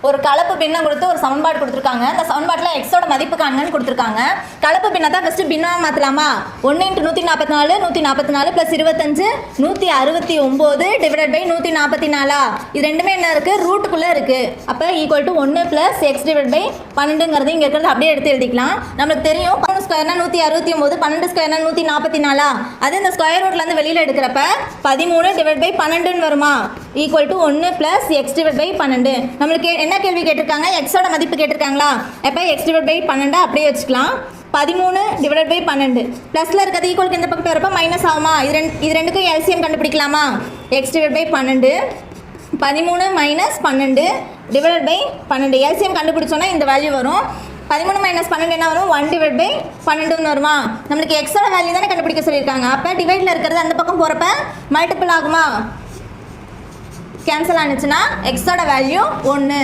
ஒரு கலப்பு பின்னம் கொடுத்து ஒரு சமன்பாடு கொடுத்துருக்காங்க. அந்த சமன்பாட்டில் எக்ஸோட மதிப்பு காண்கன்னு கொடுத்துருக்காங்க. கலப்பு பின்னம் தான் ஃபஸ்ட்டு பின்னமாக மாற்றலாமா? 1 × 144 144 + 25 169 டிவைடட் பை 144. இது ரெண்டுமே என்ன இருக்குது? ரூட்டுக்குள்ளே இருக்குது. அப்போ equal to 1 + x divide by 12ங்கிறது இங்கே இருக்கிறது அப்படியே எடுத்து எழுதிக்கலாம். நம்மளுக்கு தெரியும் 11 ஸ்கொயர்னா 169, 12 ஸ்கொயர்னா 144. அது இந்த ஸ்கொயர் ரூட்லேருந்து வெளியில் எடுக்கிறப்ப 13 டிவைட் பை 12ன்னு வருமா? Equal to 1 + x divide by 12. நம்மளுக்கு என்ன கேள்வி கேட்டிருக்காங்க? எக்ஸோட மதிப்பு கேட்டிருக்காங்களா? எப்போ x டிவைட் பை 12 அப்படியே வச்சுக்கலாம். 13 டிவைட் பை 12 ப்ளஸில் இருக்கிறது ஈக்குவலுக்கு இந்த பக்கம் வரப்போ மைனஸ் ஆகுமா? இது ரெண்டுக்கும் எல்சிஎம் கண்டுபிடிக்கலாமா? x divide by 12 13 - 12 divide by 12 LCM கண்டுபிடிச்சோன்னா இந்த வேல்யூ வரும். 13 - 12 என்ன வரும்? 1 டிவைட் பை 12ன்னு வருமா? நம்மளுக்கு எக்ஸோட வேல்யூ தானே கண்டுபிடிக்க சொல்லியிருக்காங்க. அப்போ டிவைடில் இருக்கிறது அந்த பக்கம் போகிறப்ப மல்டிபிள் ஆகுமா? கேன்சல் ஆனிச்சுன்னா எக்ஸோட வேல்யூ 1.